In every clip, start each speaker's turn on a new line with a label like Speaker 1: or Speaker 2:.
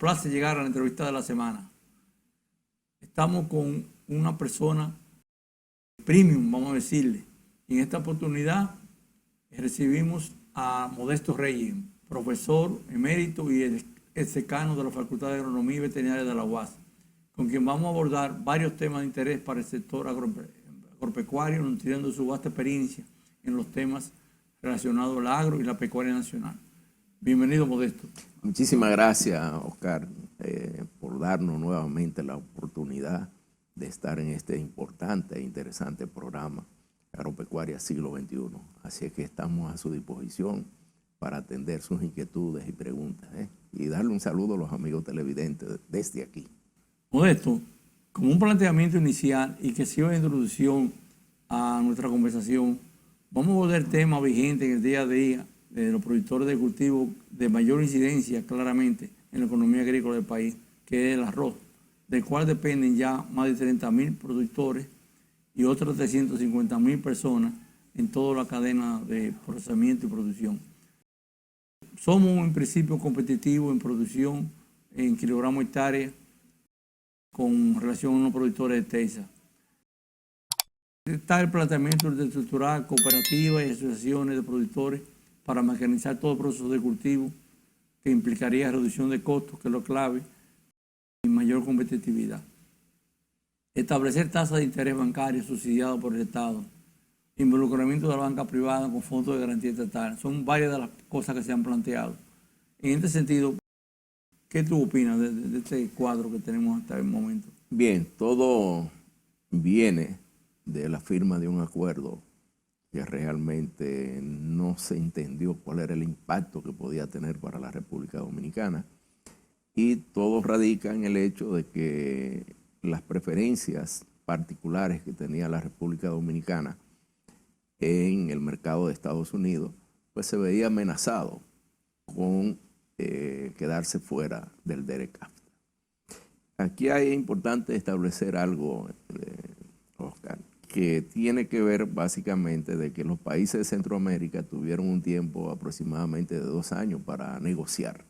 Speaker 1: complace llegar a la entrevista de la semana. Estamos con una persona premium, vamos a decirle. Y en esta oportunidad recibimos a Modesto Reyes, profesor emérito y el decano de la Facultad de Agronomía y Veterinaria de la UAS, con quien vamos a abordar varios temas de interés para el sector agropecuario, nutriendo su vasta experiencia en los temas relacionados al agro y la pecuaria nacional. Bienvenido, Modesto.
Speaker 2: Muchísimas gracias, Oscar, por darnos nuevamente la oportunidad de estar en este importante e interesante programa Agropecuaria Siglo XXI. Así es que estamos a su disposición para atender sus inquietudes y preguntas, y darle un saludo a los amigos televidentes desde aquí.
Speaker 1: Modesto, como un planteamiento inicial y que sirva de introducción a nuestra conversación, vamos a abordar temas vigentes en el día a día de los productores de cultivos de mayor incidencia claramente en la economía agrícola del país, que es el arroz, del cual dependen ya más de 30.000 productores y otras 350.000 personas en toda la cadena de procesamiento y producción. Somos en principio competitivos en producción en kilogramos hectárea con relación a unos productores de Texas. Está el planteamiento de estructurar cooperativas y asociaciones de productores para mecanizar todo el proceso de cultivo, que implicaría reducción de costos, que es lo clave, y mayor competitividad. Establecer tasas de interés bancario subsidiadas por el Estado, involucramiento de la banca privada con fondos de garantía estatal, son varias de las cosas que se han planteado. En este sentido, ¿qué tú opinas de este cuadro que tenemos hasta el momento?
Speaker 2: Bien, todo viene de la firma de un acuerdo que realmente no se entendió cuál era el impacto que podía tener para la República Dominicana, y todo radica en el hecho de que las preferencias particulares que tenía la República Dominicana en el mercado de Estados Unidos, pues se veía amenazado con quedarse fuera del DERECAFTA. Aquí es importante establecer algo, Oscar, que tiene que ver básicamente de que los países de Centroamérica tuvieron un tiempo aproximadamente de 2 años para negociar.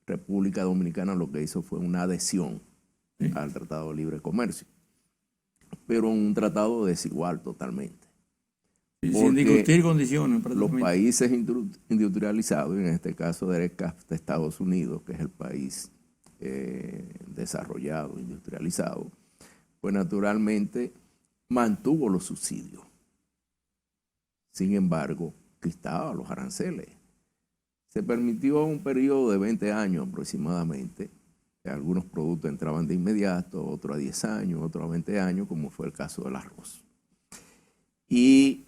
Speaker 2: República Dominicana lo que hizo fue una adhesión al Tratado de Libre Comercio, pero un tratado desigual totalmente.
Speaker 1: Sin discutir condiciones.
Speaker 2: Los países industrializados, en este caso de Estados Unidos, que es el país desarrollado, industrializado, pues naturalmente mantuvo los subsidios. Sin embargo, quitaba los aranceles. Se permitió un periodo de 20 años aproximadamente. Algunos productos entraban de inmediato, otros a 10 años, otros a 20 años, como fue el caso del arroz. Y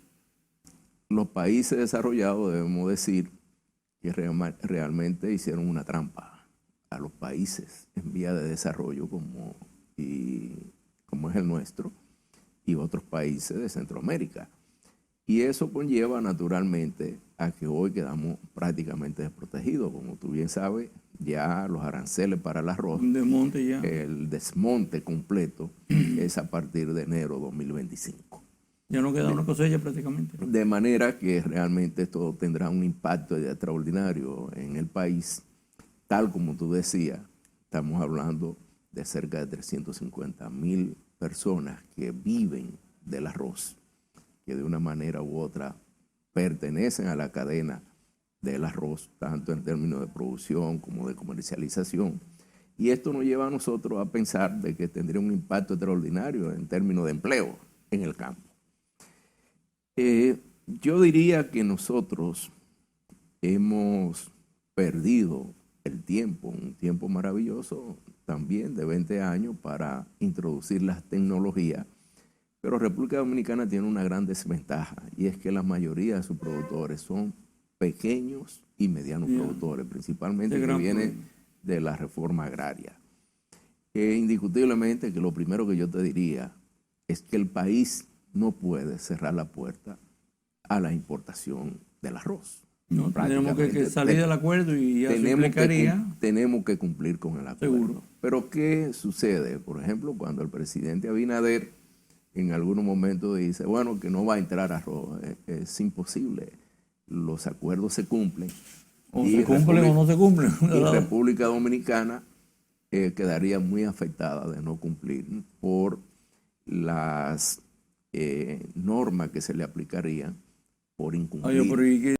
Speaker 2: los países desarrollados, debemos decir, que realmente hicieron una trampa a los países en vía de desarrollo como es el nuestro y otros países de Centroamérica. Y eso conlleva naturalmente a que hoy quedamos prácticamente desprotegidos. Como tú bien sabes, ya los aranceles para el arroz, el desmonte completo es a partir de enero de 2025.
Speaker 1: Ya no queda una cosecha prácticamente.
Speaker 2: De manera que realmente esto tendrá un impacto extraordinario en el país. Tal como tú decías, estamos hablando de cerca de 350.000 personas que viven del arroz, que de una manera u otra pertenecen a la cadena del arroz, tanto en términos de producción como de comercialización. Y esto nos lleva a nosotros a pensar de que tendría un impacto extraordinario en términos de empleo en el campo. Yo diría que nosotros hemos perdido el tiempo, un tiempo maravilloso también de 20 años para introducir las tecnologías, pero República Dominicana tiene una gran desventaja, y es que la mayoría de sus productores son pequeños y medianos productores, principalmente que vienen de la reforma agraria. Indiscutiblemente que lo primero que yo te diría es que el país no puede cerrar la puerta a la importación del arroz.
Speaker 1: No, tenemos que salir del acuerdo y ya
Speaker 2: tenemos que cumplir con el acuerdo.
Speaker 1: Seguro.
Speaker 2: Pero ¿qué sucede? Por ejemplo, cuando el presidente Abinader en algunos momentos dice, bueno, que no va a entrar arroz, es imposible. Los acuerdos se cumplen.
Speaker 1: O se cumplen o no se cumplen.
Speaker 2: Y República Dominicana quedaría muy afectada de no cumplir por las normas que se le aplicarían por
Speaker 1: Oye,
Speaker 2: incumplir.
Speaker 1: pero ¿y qué?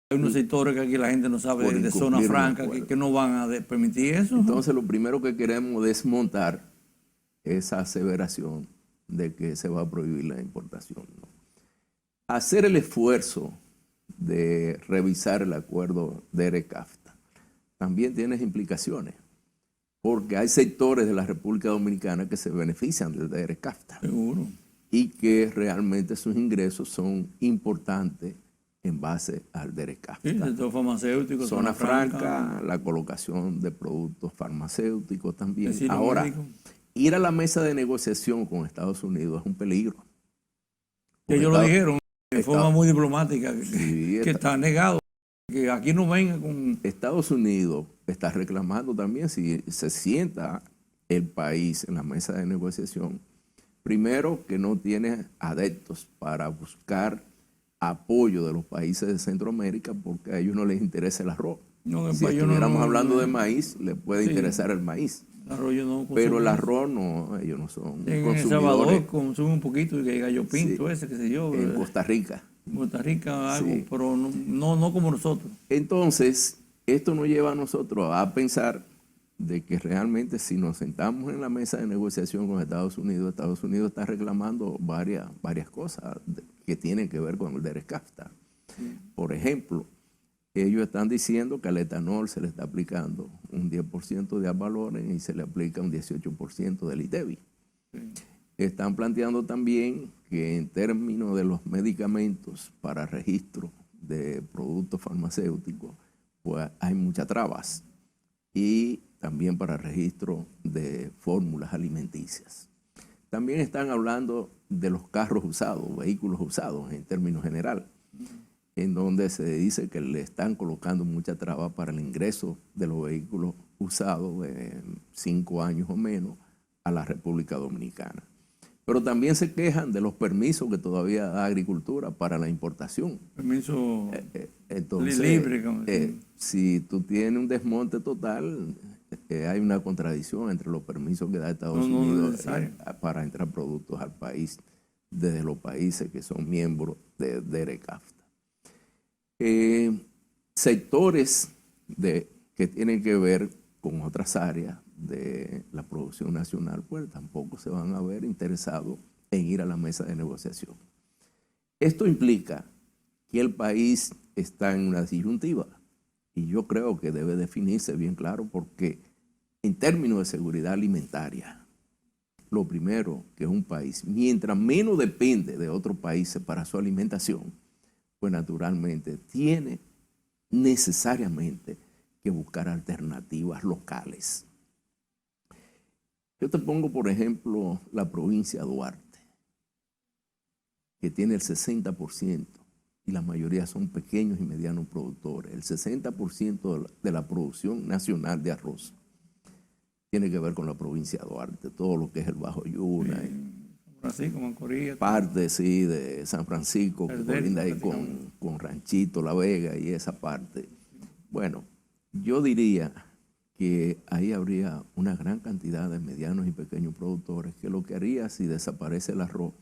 Speaker 1: Hay unos sectores que aquí la gente no sabe
Speaker 2: Por
Speaker 1: de zona
Speaker 2: incumplir un
Speaker 1: franca
Speaker 2: acuerdo.
Speaker 1: que no van a permitir eso.
Speaker 2: Entonces, lo primero que queremos es desmontar esa aseveración de que se va a prohibir la importación, ¿no? Hacer el esfuerzo de revisar el acuerdo de ERE-CAFTA también tiene implicaciones, porque hay sectores de la República Dominicana que se benefician del ERE-CAFTA
Speaker 1: Seguro.
Speaker 2: y que realmente sus ingresos son importantes en base al ERE-CAFTA.
Speaker 1: Sí, sector farmacéutico,
Speaker 2: Zona franca, la colocación de productos farmacéuticos también.
Speaker 1: asilo
Speaker 2: Ahora,
Speaker 1: médico.
Speaker 2: ir a la mesa de negociación con Estados Unidos es un peligro.
Speaker 1: Que ellos lo dijeron de forma muy diplomática, que está negado, que aquí no venga con...
Speaker 2: Estados Unidos está reclamando también si se sienta el país en la mesa de negociación, primero que no tiene adeptos para buscar apoyo de los países de Centroamérica porque a ellos no les interesa el arroz.
Speaker 1: No,
Speaker 2: Si estuviéramos hablando de maíz, les puede interesar el maíz. Pero el arroz no, ellos no son
Speaker 1: en
Speaker 2: consumidores.
Speaker 1: El Salvador consumen un poquito de gallo pinto, ese, qué sé yo.
Speaker 2: En Costa Rica.
Speaker 1: En Costa Rica algo, pero no como nosotros.
Speaker 2: Entonces, esto nos lleva a nosotros a pensar de que realmente si nos sentamos en la mesa de negociación con Estados Unidos está reclamando varias cosas que tienen que ver con el ERE-CAFTA. Por ejemplo, ellos están diciendo que al etanol se le está aplicando un 10% de ad valorem y se le aplica un 18% del ITEVI. Están planteando también que en términos de los medicamentos para registro de productos farmacéuticos, pues hay muchas trabas. Y también para registro de fórmulas alimenticias. También están hablando de los carros usados, vehículos usados en términos general, en donde se dice que le están colocando mucha traba para el ingreso de los vehículos usados de 5 años o menos a la República Dominicana. Pero también se quejan de los permisos que todavía da Agricultura para la importación.
Speaker 1: Permiso
Speaker 2: entonces,
Speaker 1: libre.
Speaker 2: Si tú tienes un desmonte total, hay una contradicción entre los permisos que da Estados Unidos para entrar productos al país desde los países que son miembros de ERE-CAFTA. Sectores que tienen que ver con otras áreas de la producción nacional, pues tampoco se van a ver interesados en ir a la mesa de negociación. Esto implica que el país está en una disyuntiva y yo creo que debe definirse bien claro porque en términos de seguridad alimentaria, lo primero que es un país, mientras menos depende de otros países para su alimentación, pues naturalmente tiene necesariamente que buscar alternativas locales. Yo te pongo, por ejemplo, la provincia de Duarte, que tiene el 60% y la mayoría son pequeños y medianos productores. El 60% de la producción nacional de arroz tiene que ver con la provincia de Duarte, todo lo que es el Bajo Yuna.
Speaker 1: Francisco, Macorís.
Speaker 2: Parte, sí, de San Francisco, que colinda ahí con Ranchito, La Vega y esa parte. Bueno, yo diría que ahí habría una gran cantidad de medianos y pequeños productores que lo que haría si desaparece el arroz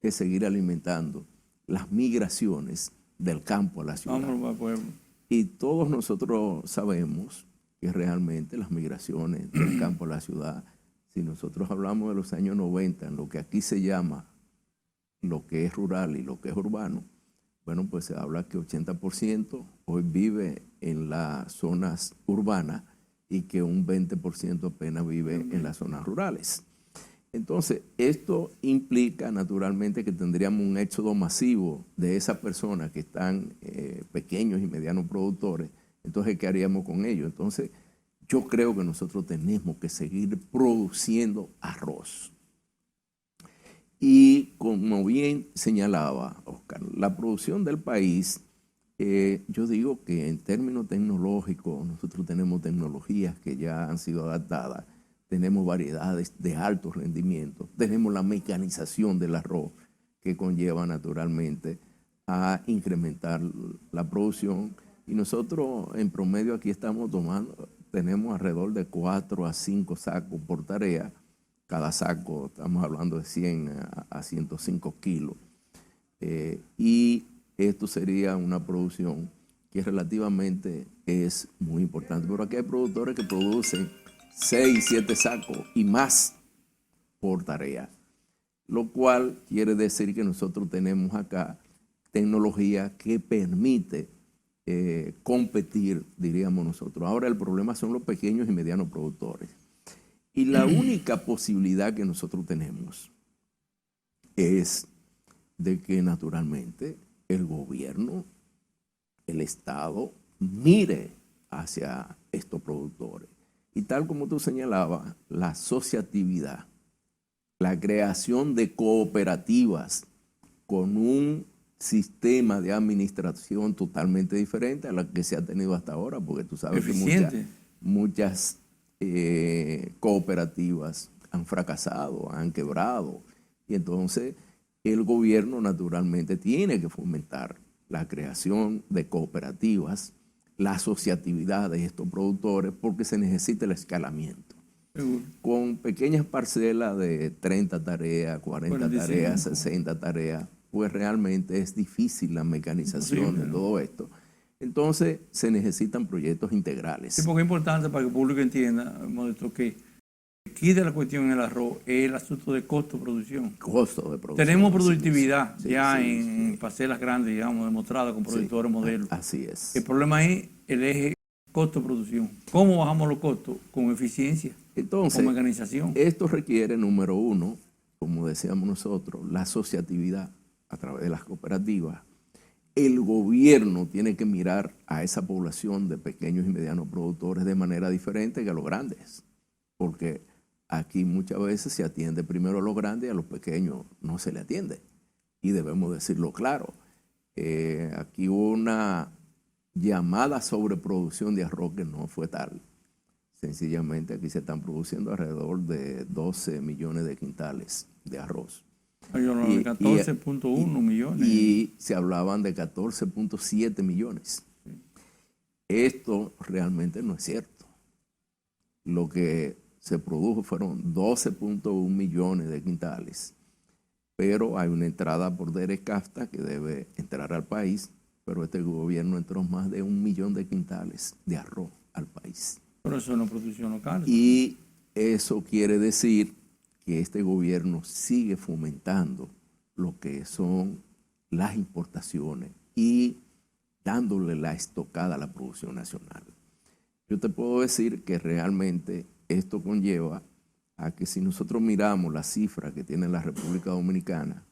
Speaker 2: es seguir alimentando las migraciones del campo a la ciudad. Y todos nosotros sabemos que realmente las migraciones del campo a la ciudad, si nosotros hablamos de los años 90, en lo que aquí se llama lo que es rural y lo que es urbano, bueno, pues se habla que 80% hoy vive en las zonas urbanas y que un 20% apenas vive en las zonas rurales. Entonces, esto implica naturalmente que tendríamos un éxodo masivo de esas personas que están pequeños y medianos productores. Entonces, ¿qué haríamos con ellos? Entonces, yo creo que nosotros tenemos que seguir produciendo arroz. Y como bien señalaba Oscar, la producción del país, yo digo que en términos tecnológicos, nosotros tenemos tecnologías que ya han sido adaptadas, tenemos variedades de alto rendimiento, tenemos la mecanización del arroz que conlleva naturalmente a incrementar la producción y nosotros en promedio aquí estamos tenemos alrededor de 4 a 5 sacos por tarea. Cada saco, estamos hablando de 100 a 105 kilos. Y esto sería una producción que relativamente es muy importante. Pero aquí hay productores que producen 6, 7 sacos y más por tarea, lo cual quiere decir que nosotros tenemos acá tecnología que permite competir, diríamos nosotros. Ahora el problema son los pequeños y medianos productores. Y la única posibilidad que nosotros tenemos es de que naturalmente el gobierno, el Estado, mire hacia estos productores. Y tal como tú señalabas, la asociatividad, la creación de cooperativas con un sistema de administración totalmente diferente a la que se ha tenido hasta ahora, porque tú sabes que muchas cooperativas han fracasado, han quebrado, y entonces el gobierno naturalmente tiene que fomentar la creación de cooperativas, la asociatividad de estos productores, porque se necesita el escalamiento. Con pequeñas parcelas de 30 tareas, 40 tareas, 60 tareas, pues realmente es difícil la mecanización de todo esto. Entonces se necesitan proyectos integrales.
Speaker 1: Sí, porque es importante para que el público entienda, Modesto, que aquí de la cuestión en el arroz es el asunto de costo de producción.
Speaker 2: Costo de producción.
Speaker 1: Tenemos productividad en parcelas grandes, digamos, demostradas con productores modelos.
Speaker 2: Así es.
Speaker 1: El problema es el eje costo de producción. ¿Cómo bajamos los costos? Con eficiencia,
Speaker 2: entonces,
Speaker 1: con mecanización.
Speaker 2: Esto requiere, número uno, como decíamos nosotros, la asociatividad a través de las cooperativas. El gobierno tiene que mirar a esa población de pequeños y medianos productores de manera diferente que a los grandes, porque aquí muchas veces se atiende primero a los grandes y a los pequeños no se le atiende. Y debemos decirlo claro. Aquí hubo una llamada sobreproducción de arroz que no fue tal. Sencillamente aquí se están produciendo alrededor de 12 millones de quintales de arroz.
Speaker 1: 14.1 millones.
Speaker 2: Y se hablaban de 14.7 millones. Sí. Esto realmente no es cierto. Lo que se produjo fueron 12.1 millones de quintales. Pero hay una entrada por Derecafta que debe entrar al país, pero este gobierno entró más de 1 millón de quintales de arroz al país.
Speaker 1: Pero eso no es producción local.
Speaker 2: Y eso quiere decir que este gobierno sigue fomentando lo que son las importaciones y dándole la estocada a la producción nacional. Yo te puedo decir que realmente esto conlleva a que si nosotros miramos la cifra que tiene la República Dominicana,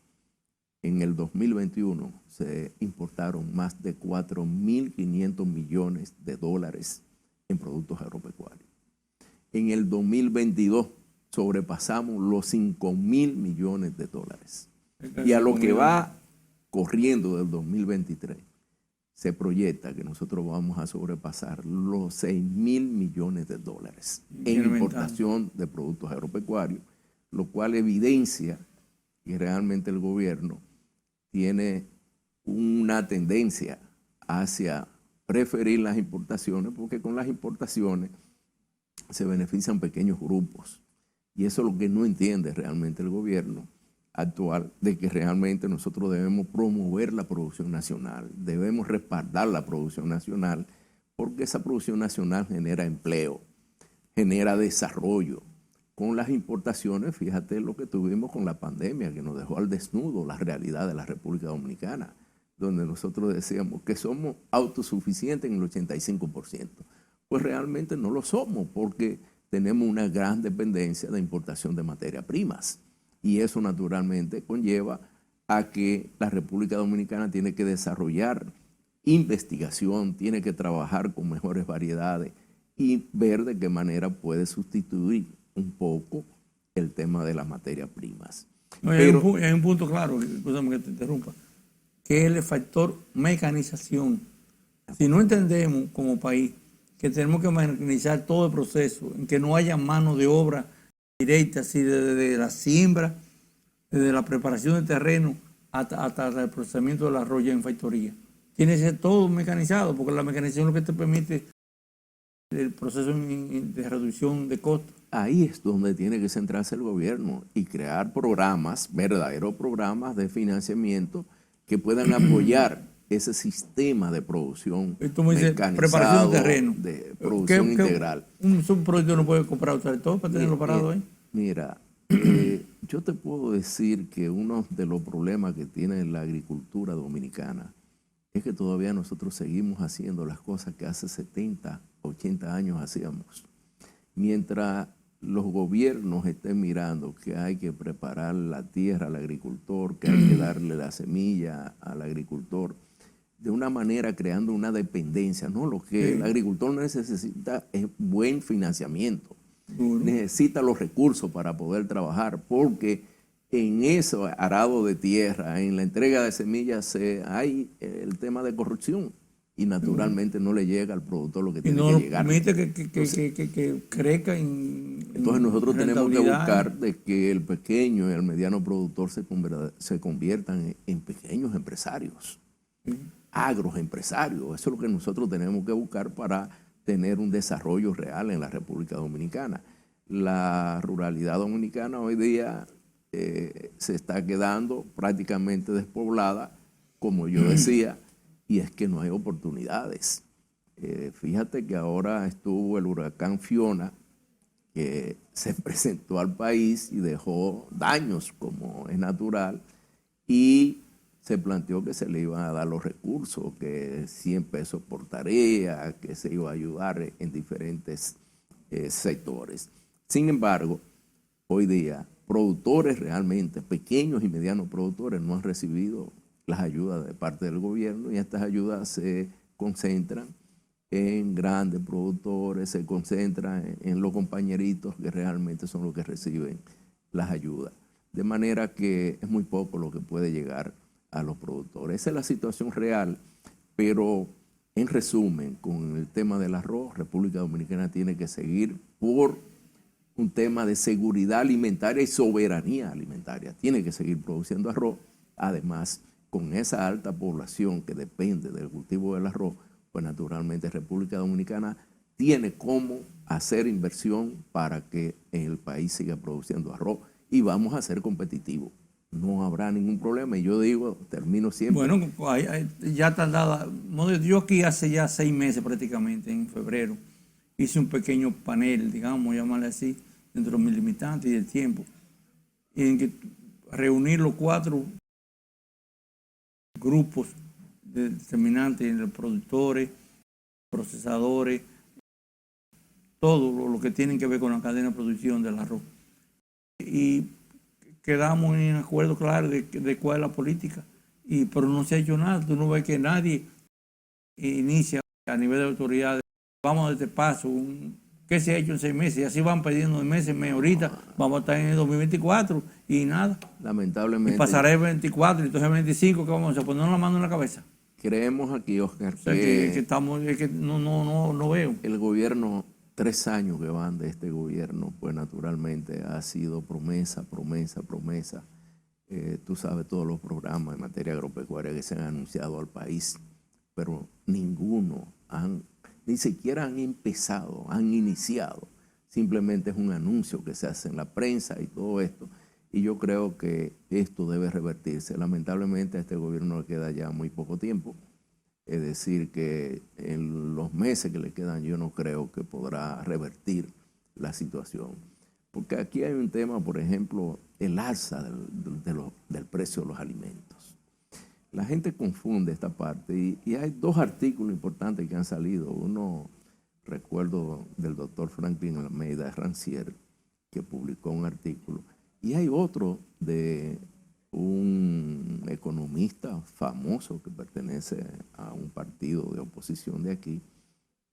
Speaker 2: en el 2021 se importaron más de 4.500 millones de dólares en productos agropecuarios. En el 2022 sobrepasamos los 5.000 millones de dólares. Y a lo que va corriendo del 2023, se proyecta que nosotros vamos a sobrepasar los 6.000 millones de dólares en importación de productos agropecuarios, lo cual evidencia que realmente el gobierno tiene una tendencia hacia preferir las importaciones, porque con las importaciones se benefician pequeños grupos. Y eso es lo que no entiende realmente el gobierno actual, de que realmente nosotros debemos promover la producción nacional, debemos respaldar la producción nacional, porque esa producción nacional genera empleo, genera desarrollo. Con las importaciones, fíjate lo que tuvimos con la pandemia, que nos dejó al desnudo la realidad de la República Dominicana, donde nosotros decíamos que somos autosuficientes en el 85%. Pues realmente no lo somos, porque tenemos una gran dependencia de importación de materias primas. Y eso naturalmente conlleva a que la República Dominicana tiene que desarrollar investigación, tiene que trabajar con mejores variedades y ver de qué manera puede sustituir un poco el tema de las materias primas.
Speaker 1: No, hay un punto claro, escúchame que te interrumpa, que es el factor mecanización. Si no entendemos como país que tenemos que mecanizar todo el proceso, en que no haya mano de obra directa, así desde la siembra, desde la preparación del terreno hasta el procesamiento del arroz en factoría. Tiene que ser todo mecanizado, porque la mecanización es lo que te permite el proceso de reducción de costos.
Speaker 2: Ahí es donde tiene que centrarse el gobierno y crear programas, verdaderos programas de financiamiento que puedan apoyar ese sistema de producción
Speaker 1: Esto me dice preparación
Speaker 2: mecanizado,
Speaker 1: de terreno.
Speaker 2: de producción integral.
Speaker 1: Un subproyecto no puede comprar un tractor para tenerlo parado ahí.
Speaker 2: Mira, yo te puedo decir que uno de los problemas que tiene la agricultura dominicana es que todavía nosotros seguimos haciendo las cosas que hace 70, 80 años hacíamos. Mientras los gobiernos estén mirando que hay que preparar la tierra al agricultor, que hay que darle la semilla al agricultor, de una manera creando una dependencia, ¿no? Lo que el agricultor necesita es buen financiamiento, necesita los recursos para poder trabajar, porque en eso, arado de tierra, en la entrega de semillas, hay el tema de corrupción y naturalmente no le llega al productor lo que tiene que llegar.
Speaker 1: Y no permite que crezca
Speaker 2: entonces nosotros tenemos que buscar de que el pequeño y el mediano productor se conviertan en pequeños empresarios, agroempresarios. Eso es lo que nosotros tenemos que buscar para tener un desarrollo real en la República Dominicana. La ruralidad dominicana hoy día se está quedando prácticamente despoblada, como yo decía, y es que no hay oportunidades. Fíjate que ahora estuvo el huracán Fiona, que se presentó al país y dejó daños, como es natural, y se planteó que se le iban a dar los recursos, que 100 pesos por tarea, que se iba a ayudar en diferentes sectores. Sin embargo, hoy día, productores realmente, pequeños y medianos productores, no han recibido las ayudas de parte del gobierno, y estas ayudas se concentran en grandes productores, se concentran en los compañeritos que realmente son los que reciben las ayudas. De manera que es muy poco lo que puede llegar a los productores. Esa es la situación real, pero en resumen, con el tema del arroz, República Dominicana tiene que seguir por un tema de seguridad alimentaria y soberanía alimentaria. Tiene que seguir produciendo arroz. Además, con esa alta población que depende del cultivo del arroz, pues naturalmente República Dominicana tiene cómo hacer inversión para que el país siga produciendo arroz y vamos a ser competitivos. No habrá ningún problema. Y yo digo, termino siempre.
Speaker 1: Bueno, ya tardada. Yo aquí hace ya 6 meses prácticamente, en febrero, hice un pequeño panel, digamos, llamarle así, dentro de mis limitantes y del tiempo, en que reunir los 4 grupos determinantes, los productores, procesadores, todo lo que tienen que ver con la cadena de producción del arroz. Y quedamos en acuerdo claro de cuál es la política, pero no se ha hecho nada. Tú no ves que nadie inicia a nivel de autoridades, vamos a este paso, ¿qué se ha hecho en 6 meses? Y así van pidiendo de mes en mes. Ahorita vamos a estar en el 2024 y nada.
Speaker 2: Lamentablemente.
Speaker 1: Y pasará el 24 y entonces el 25, ¿qué vamos a hacer? Ponernos la mano en la cabeza.
Speaker 2: Creemos aquí, Oscar,
Speaker 1: O sea, que no veo.
Speaker 2: El gobierno, 3 años que van de este gobierno, pues naturalmente ha sido promesa, promesa, promesa. Tú sabes todos los programas en materia agropecuaria que se han anunciado al país, pero ninguno ni siquiera han empezado, han iniciado. Simplemente es un anuncio que se hace en la prensa y todo esto. Y yo creo que esto debe revertirse. Lamentablemente a este gobierno le queda ya muy poco tiempo. Es decir, que en los meses que le quedan yo no creo que podrá revertir la situación. Porque aquí hay un tema, por ejemplo, el alza del precio de los alimentos. La gente confunde esta parte y hay 2 artículos importantes que han salido. Uno, recuerdo, del doctor Franklin Almeida Rancière, que publicó un artículo. Y hay otro de un economista famoso que pertenece a un partido de oposición de aquí,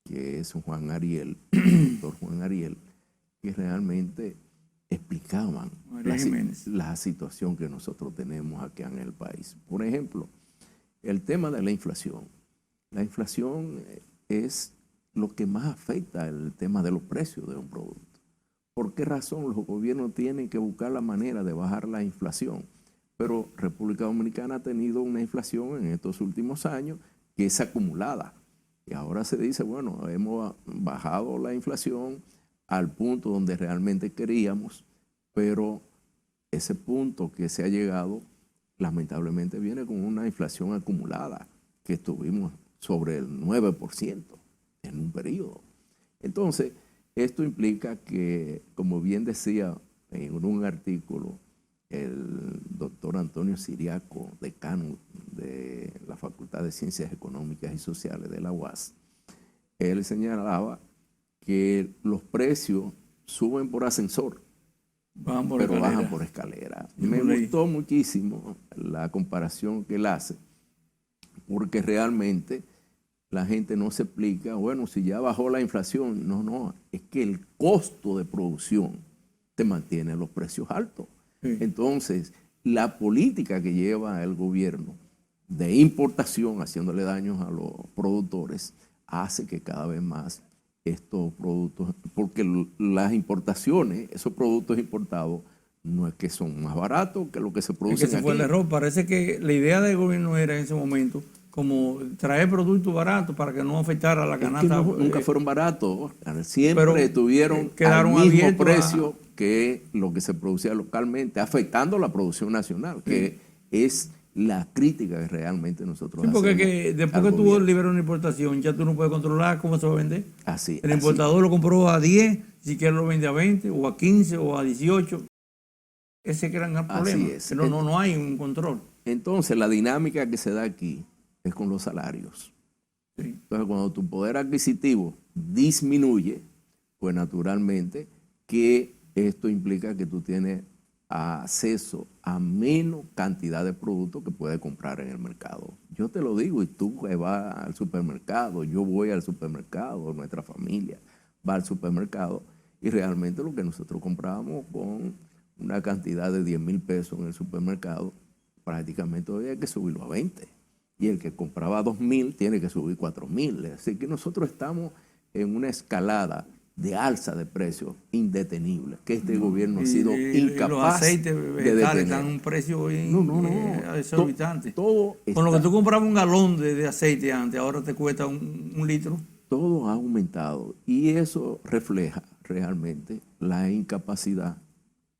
Speaker 2: que es Juan Ariel, el doctor Juan Ariel, que realmente explicaban la situación que nosotros tenemos aquí en el país. Por ejemplo, el tema de la inflación. La inflación es lo que más afecta el tema de los precios de un producto. ¿Por qué razón los gobiernos tienen que buscar la manera de bajar la inflación? Pero República Dominicana ha tenido una inflación en estos últimos años que es acumulada. Y ahora se dice, bueno, hemos bajado la inflación al punto donde realmente queríamos, pero ese punto que se ha llegado, lamentablemente viene con una inflación acumulada, que estuvimos sobre el 9% en un periodo. Entonces, esto implica que, como bien decía en un artículo el doctor Antonio Siriaco, decano de la Facultad de Ciencias Económicas y Sociales de la UAS, él señalaba que los precios suben por ascensor, pero bajan por escalera. Me gustó muchísimo la comparación que él hace, porque realmente la gente no se explica, bueno, si ya bajó la inflación, no, es que el costo de producción te mantiene los precios altos. Sí. Entonces, la política que lleva el gobierno de importación, haciéndole daños a los productores, hace que cada vez más estos productos, porque las importaciones, esos productos importados, no es que son más baratos que lo que se produce aquí.
Speaker 1: Es que se fue el error. Parece que la idea del gobierno era en ese momento como traer productos baratos para que no afectara a la canasta.
Speaker 2: Es que nunca fueron baratos, siempre tuvieron al mismo precio que lo que se producía localmente, afectando la producción nacional, que es la crítica que realmente nosotros hacemos.
Speaker 1: Porque que después que tú liberas una importación, ya tú no puedes controlar cómo se va a vender.
Speaker 2: Así.
Speaker 1: El importador lo compró a 10, si quiere lo vende a 20, o a 15, o a 18. Ese es el gran problema. Pero no hay un control.
Speaker 2: Entonces, la dinámica que se da aquí es con los salarios. Sí. Entonces, cuando tu poder adquisitivo disminuye, pues naturalmente que esto implica que tú tienes acceso a menos cantidad de productos que puedes comprar en el mercado. Yo te lo digo, y tú que vas al supermercado, yo voy al supermercado, nuestra familia va al supermercado, y realmente lo que nosotros comprábamos con una cantidad de 10,000 pesos en el supermercado, prácticamente hoy hay que subirlo a 20. Y el que compraba 2,000 tiene que subir 4,000. Así que nosotros estamos en una escalada de alza de precios indetenible, que este gobierno ha sido incapaz
Speaker 1: los aceites vegetales están a un precio exorbitante. Todo con lo que tú comprabas un galón de aceite antes, ahora te cuesta un litro.
Speaker 2: Todo ha aumentado y eso refleja realmente la incapacidad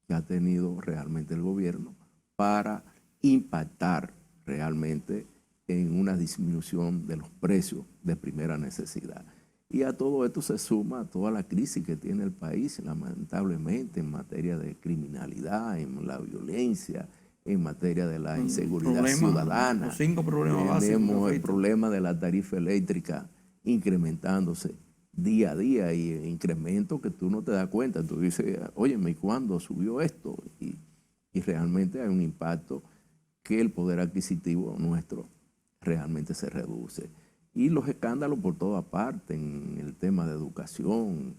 Speaker 2: que ha tenido realmente el gobierno para impactar realmente en una disminución de los precios de primera necesidad. Y a todo esto se suma toda la crisis que tiene el país, lamentablemente, en materia de criminalidad, en la violencia, en materia de la inseguridad ciudadana.
Speaker 1: Los 5 problemas básicos.
Speaker 2: Tenemos el problema de la tarifa eléctrica incrementándose día a día y incremento que tú no te das cuenta. Tú dices, óyeme, ¿y cuándo subió esto? Y realmente hay un impacto que el poder adquisitivo nuestro realmente se reduce. Y los escándalos por toda parte, en el tema de educación,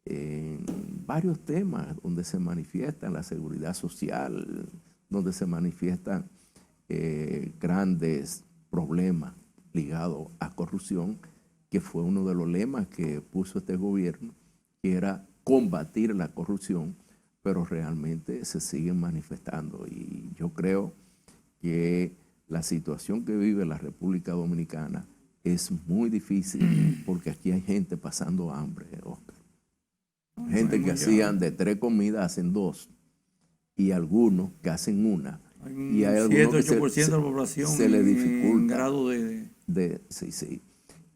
Speaker 2: en varios temas donde se manifiesta la seguridad social, donde se manifiestan grandes problemas ligados a corrupción, que fue uno de los lemas que puso este gobierno, que era combatir la corrupción, pero realmente se siguen manifestando. Y yo creo que la situación que vive la República Dominicana es muy difícil porque aquí hay gente pasando hambre, Oscar. Gente que hacían de 3 comidas, hacen 2. Y algunos que hacen una.
Speaker 1: Y hay algunos que 7-8% de la población
Speaker 2: se le dificulta.
Speaker 1: En grado
Speaker 2: Sí.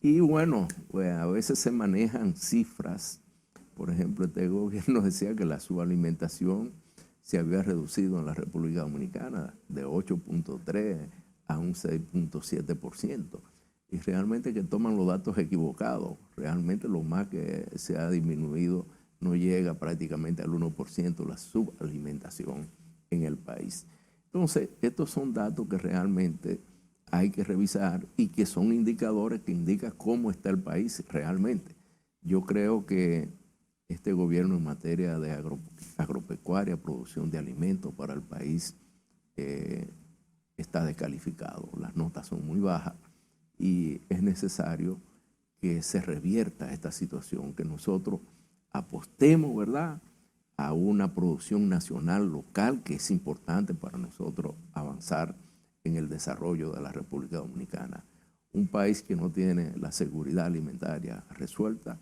Speaker 2: Y bueno, pues a veces se manejan cifras. Por ejemplo, este gobierno decía que la subalimentación se había reducido en la República Dominicana de 8.3 a un 6.7%. Y realmente que toman los datos equivocados. Realmente lo más que se ha disminuido no llega prácticamente al 1% la subalimentación en el país. Entonces, estos son datos que realmente hay que revisar y que son indicadores que indican cómo está el país realmente. Yo creo que este gobierno en materia de agropecuaria, producción de alimentos para el país, está descalificado. Las notas son muy bajas. Y es necesario que se revierta esta situación, que nosotros apostemos, ¿verdad?, a una producción nacional local que es importante para nosotros avanzar en el desarrollo de la República Dominicana. un país que no tiene la seguridad alimentaria resuelta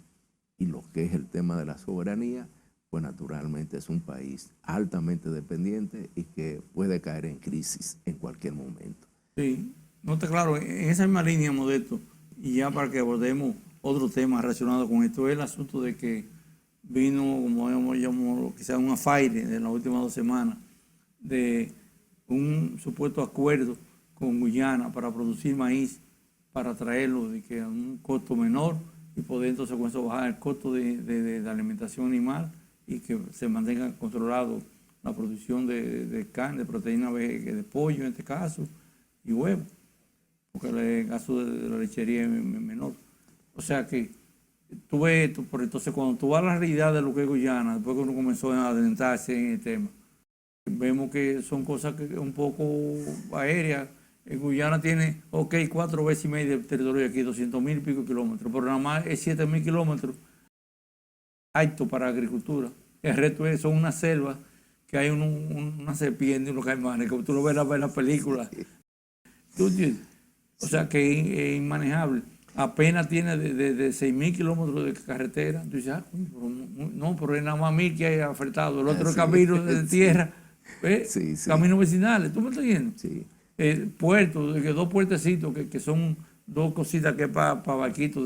Speaker 2: y lo que es el tema de la soberanía, pues naturalmente es un país altamente dependiente y que puede caer en crisis en cualquier momento.
Speaker 1: Sí, no está claro, en esa misma línea, Modesto, y ya para que abordemos otro tema relacionado con esto, es el asunto de que vino, como llamamos, quizás un afaire en las últimas 2 semanas, de un supuesto acuerdo con Guyana para producir maíz, para traerlo de que a un costo menor y poder entonces con eso bajar el costo de alimentación animal y que se mantenga controlado la producción de carne, de proteína, de pollo en este caso, y huevo, porque el caso de la lechería es menor. O sea que tú ves esto, pero entonces cuando tú vas a la realidad de lo que es Guyana, después que uno comenzó a adentrarse en el tema, vemos que son cosas que un poco aéreas. Guyana tiene, 4 veces y media de territorio de aquí, 200,000 y pico kilómetros, pero nada más es 7,000 kilómetros apto para agricultura. El resto son una selva que hay una serpiente y unos caimanes, que tú lo ves en la película. ¿Tú entiendes? O sea que es inmanejable. Apenas tiene de 6,000 kilómetros de carretera. Tú dices, pero es nada más 1,000 que hay afectado. El otro es camino de tierra, caminos vecinales. ¿Tú me estás viendo?
Speaker 2: Sí.
Speaker 1: Puertos, 2 puertecitos que son 2 cositas que es para barquitos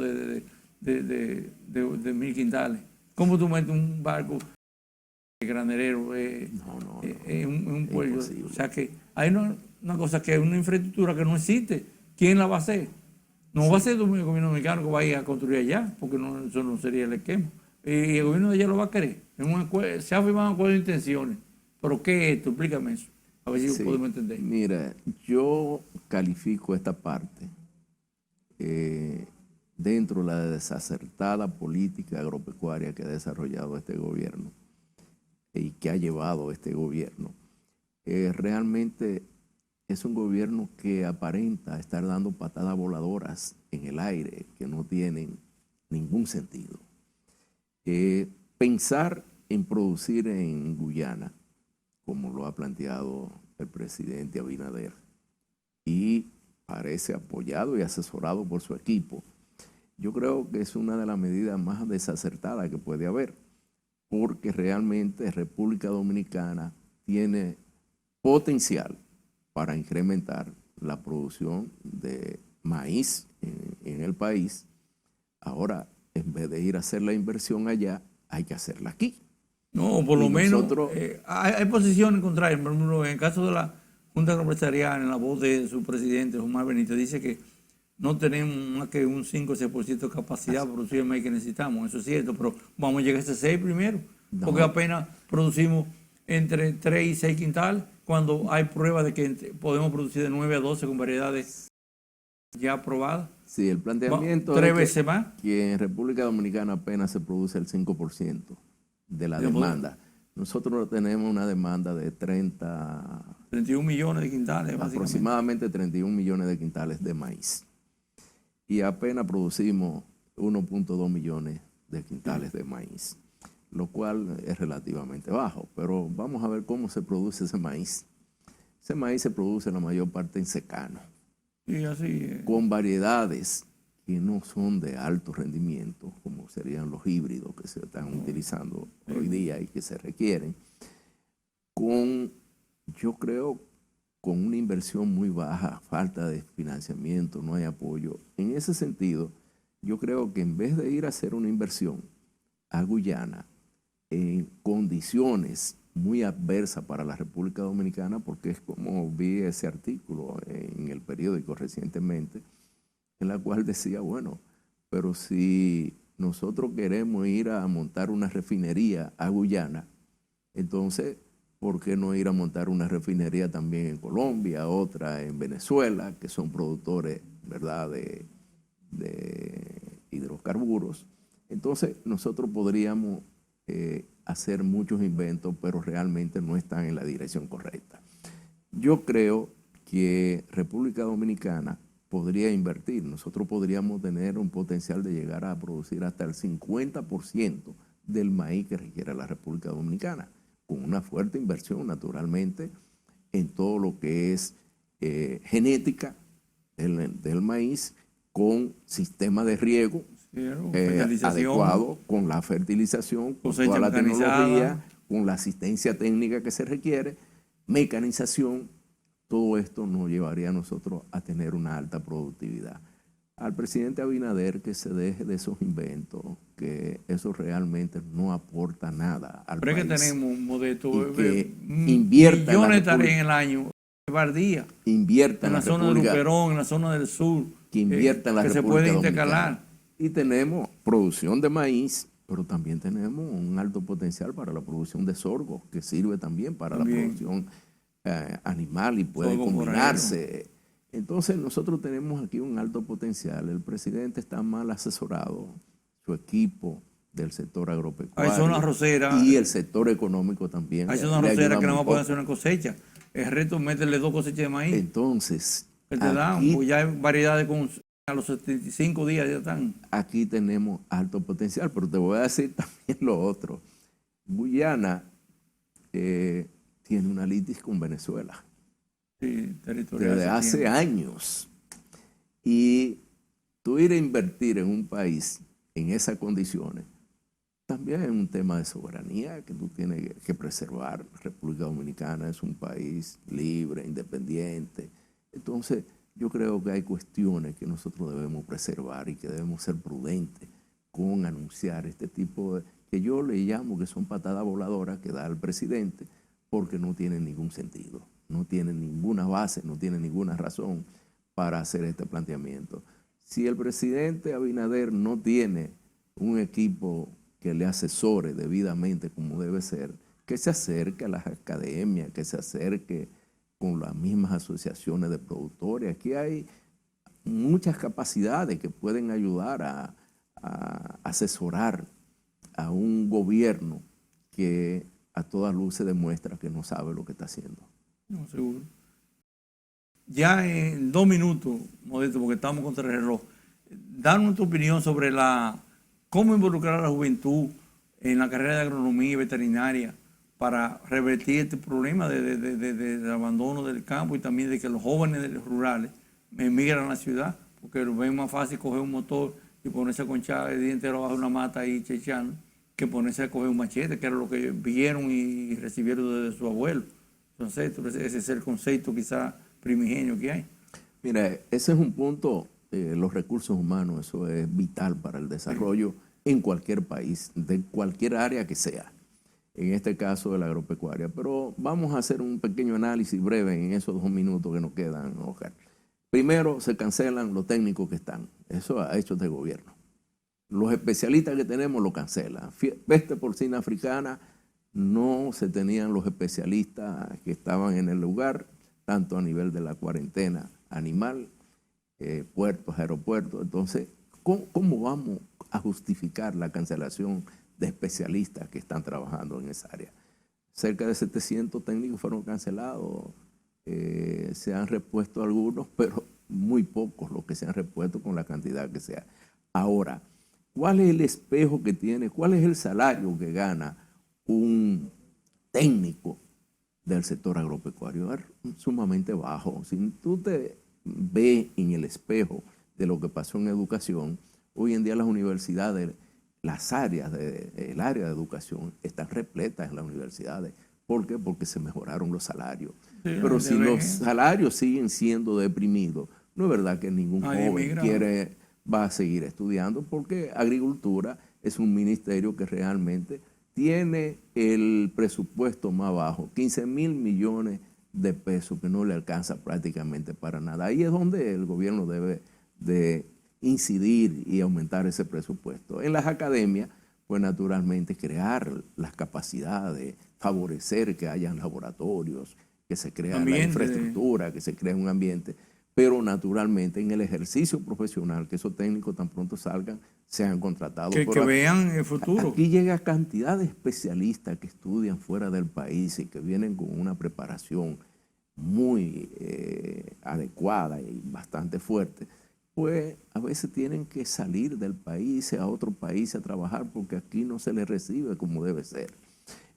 Speaker 1: de 1,000 quintales. ¿Cómo tú metes un barco granerero en un puerto? O sea que hay una cosa que es una infraestructura que no existe. ¿Quién la va a hacer? No va a ser el gobierno dominicano que va a ir a construir allá, porque eso no sería el esquema. Y el gobierno de allá lo va a querer. Se ha firmado un acuerdo de intenciones. ¿Pero qué es esto? Explícame eso. A ver si lo podemos entender.
Speaker 2: Mira, yo califico esta parte dentro de la desacertada política agropecuaria que ha desarrollado este gobierno y que ha llevado este gobierno. Realmente es un gobierno que aparenta estar dando patadas voladoras en el aire que no tienen ningún sentido. Pensar en producir en Guyana, como lo ha planteado el presidente Abinader, y parece apoyado y asesorado por su equipo, yo creo que es una de las medidas más desacertadas que puede haber, porque realmente República Dominicana tiene potencial para incrementar la producción de maíz en el país. Ahora, en vez de ir a hacer la inversión allá, hay que hacerla aquí.
Speaker 1: No, por lo menos hay posiciones contrarias. Por ejemplo, en el caso de la Junta Empresarial, en la voz de su presidente, Omar Benítez, dice que no tenemos más que un 5 o 6% de capacidad para producir el maíz que necesitamos. Eso es cierto, pero vamos a llegar a ese 6 primero, porque apenas producimos entre 3 y 6 quintales, cuando hay pruebas de que podemos producir de 9 a 12 con variedades ya aprobadas.
Speaker 2: Sí, el planteamiento
Speaker 1: 3 veces más.
Speaker 2: Que en República Dominicana apenas se produce el 5% de la demanda. Nosotros tenemos una demanda de
Speaker 1: 31 millones de quintales,
Speaker 2: aproximadamente 31 millones de quintales de maíz. Y apenas producimos 1.2 millones de quintales de maíz, lo cual es relativamente bajo. Pero vamos a ver cómo se produce ese maíz. Ese maíz se produce la mayor parte en secano, con variedades que no son de alto rendimiento, como serían los híbridos que se están utilizando hoy día y que se requieren, yo creo, con una inversión muy baja, falta de financiamiento, no hay apoyo. En ese sentido, yo creo que en vez de ir a hacer una inversión a Guyana en condiciones muy adversas para la República Dominicana, porque es como vi ese artículo en el periódico recientemente, en la cual decía, bueno, pero si nosotros queremos ir a montar una refinería a Guyana, entonces, ¿por qué no ir a montar una refinería también en Colombia, otra en Venezuela, que son productores, ¿verdad?, de hidrocarburos? Entonces, nosotros podríamos hacer muchos inventos, pero realmente no están en la dirección correcta. Yo creo que República Dominicana podría invertir. Nosotros podríamos tener un potencial de llegar a producir hasta el 50% del maíz que requiere la República Dominicana, con una fuerte inversión, naturalmente, en todo lo que es genética del maíz con sistemas de riego adecuados, con la fertilización, con
Speaker 1: cosecha
Speaker 2: toda la
Speaker 1: mecanizada,
Speaker 2: tecnología, con la asistencia técnica que se requiere, mecanización. Todo esto nos llevaría a nosotros a tener una alta productividad. Al presidente Abinader que se deje de esos inventos, que eso realmente no aporta nada al
Speaker 1: pero
Speaker 2: país.
Speaker 1: es que tenemos, Modesto,
Speaker 2: Y que invierta
Speaker 1: millones de
Speaker 2: en la
Speaker 1: tareas en el año, Bardía,
Speaker 2: invierta
Speaker 1: en la zona de Luperón, en la zona del sur,
Speaker 2: que invierta en la
Speaker 1: que se
Speaker 2: República
Speaker 1: puede
Speaker 2: Dominicana.
Speaker 1: intercalar.
Speaker 2: Y tenemos producción de maíz, pero también tenemos un alto potencial para la producción de sorgo, que sirve también para la producción animal y puede
Speaker 1: Sorgo
Speaker 2: combinarse. Entonces nosotros tenemos aquí un alto potencial. El presidente está mal asesorado, su equipo del sector agropecuario
Speaker 1: Hay zonas roceras,
Speaker 2: y el sector económico también.
Speaker 1: hay zonas roceras que no pueden hacer una cosecha. El resto, métele 2 cosechas de maíz.
Speaker 2: Entonces,
Speaker 1: Que te dan, pues ya hay variedades con a los 75 días ya están.
Speaker 2: Aquí tenemos alto potencial, pero te voy a decir también lo otro. Guyana tiene una litis con Venezuela.
Speaker 1: Sí, territorial.
Speaker 2: Desde hace años. Y tú ir a invertir en un país en esas condiciones, también es un tema de soberanía que tú tienes que preservar. República Dominicana es un país libre, independiente. Entonces, yo creo que hay cuestiones que nosotros debemos preservar y que debemos ser prudentes con anunciar este tipo de, que yo le llamo que son patadas voladoras que da el presidente, porque no tienen ningún sentido, no tienen ninguna base, no tienen ninguna razón para hacer este planteamiento. Si el presidente Abinader no tiene un equipo que le asesore debidamente como debe ser, que se acerque a las academias, que se acerque con las mismas asociaciones de productores. Aquí hay muchas capacidades que pueden ayudar a asesorar a un gobierno que a todas luces demuestra que no sabe lo que está haciendo.
Speaker 1: No, seguro. Ya en 2 minutos, Modesto, porque estamos contra el reloj, danos tu opinión sobre cómo involucrar a la juventud en la carrera de agronomía y veterinaria para revertir este problema del abandono del campo y también de que los jóvenes rurales emigran a la ciudad, porque lo ven más fácil coger un motor y ponerse a conchar el día entero bajo una mata ahí chechando, que ponerse a coger un machete, que era lo que vieron y recibieron desde su abuelo. Entonces, ese es el concepto quizá primigenio que hay.
Speaker 2: Mira, ese es un punto, los recursos humanos, eso es vital para el desarrollo en cualquier país, de cualquier área que sea, en este caso de la agropecuaria. Pero vamos a hacer un pequeño análisis breve en esos 2 minutos que nos quedan, Oscar. Primero, se cancelan los técnicos que están. Eso ha hecho este gobierno. Los especialistas que tenemos lo cancelan. Peste porcina africana, no se tenían los especialistas que estaban en el lugar, tanto a nivel de la cuarentena animal, puertos, aeropuertos. Entonces, ¿cómo vamos a justificar la cancelación de especialistas que están trabajando en esa área? Cerca de 700 técnicos fueron cancelados. Se han repuesto algunos, pero muy pocos los que se han repuesto con la cantidad que sea. Ahora, ¿cuál es el espejo que tiene? ¿Cuál es el salario que gana un técnico del sector agropecuario? Es sumamente bajo. Si tú te ves en el espejo de lo que pasó en educación, hoy en día las universidades, las áreas, el área de educación están repletas en las universidades. ¿Por qué? Porque se mejoraron los salarios. Sí, pero si los salarios siguen siendo deprimidos, no es verdad que ningún joven va a seguir estudiando, porque agricultura es un ministerio que realmente tiene el presupuesto más bajo, 15,000 millones de pesos, que no le alcanza prácticamente para nada. Ahí es donde el gobierno debe de incidir y aumentar ese presupuesto. En las academias, pues naturalmente crear las capacidades, favorecer que hayan laboratorios, que se crea la infraestructura, que se crea un ambiente, pero naturalmente en el ejercicio profesional, que esos técnicos tan pronto salgan, sean contratados.
Speaker 1: Que vean el futuro.
Speaker 2: Aquí llega cantidad de especialistas que estudian fuera del país y que vienen con una preparación muy adecuada y bastante fuerte. Pues a veces tienen que salir del país a otro país a trabajar porque aquí no se les recibe como debe ser.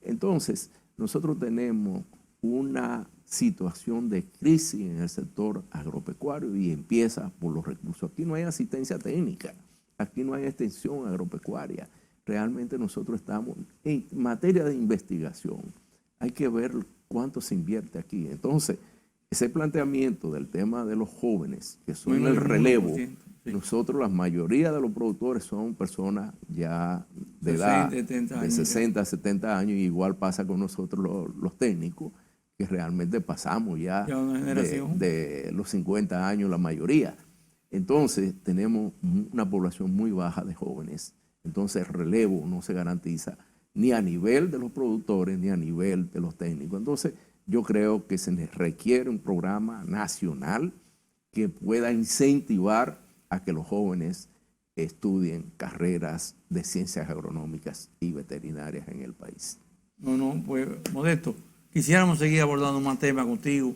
Speaker 2: Entonces, nosotros tenemos una situación de crisis en el sector agropecuario y empieza por los recursos. Aquí no hay asistencia técnica, aquí no hay extensión agropecuaria. Realmente nosotros estamos en materia de investigación. Hay que ver cuánto se invierte aquí. Entonces, ese planteamiento del tema de los jóvenes, que son el relevo,
Speaker 1: sí.
Speaker 2: nosotros, la mayoría de los productores son personas ya de
Speaker 1: 60,
Speaker 2: edad
Speaker 1: 70
Speaker 2: de
Speaker 1: años
Speaker 2: 60 a 70 años, y igual pasa con nosotros los técnicos, que realmente pasamos ya
Speaker 1: una generación.
Speaker 2: de los 50 años la mayoría. Entonces, tenemos una población muy baja de jóvenes. Entonces, el relevo no se garantiza ni a nivel de los productores ni a nivel de los técnicos. Entonces, yo creo que se les requiere un programa nacional que pueda incentivar a que los jóvenes estudien carreras de ciencias agronómicas y veterinarias en el país.
Speaker 1: No, pues Modesto, quisiéramos seguir abordando más temas contigo,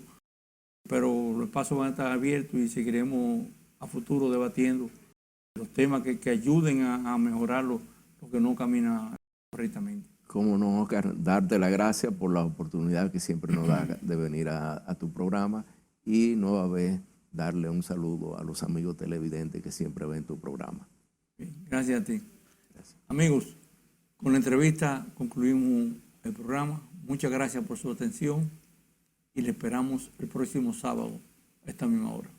Speaker 1: pero los espacios van a estar abiertos y seguiremos a futuro debatiendo los temas que ayuden a mejorar lo que no camina correctamente.
Speaker 2: Cómo no, Oscar, darte la gracia por la oportunidad que siempre nos da de venir a tu programa, y nueva vez darle un saludo a los amigos televidentes que siempre ven tu programa.
Speaker 1: Bien, gracias a ti. Gracias. Amigos, con la entrevista concluimos el programa. Muchas gracias por su atención y le esperamos el próximo sábado a esta misma hora.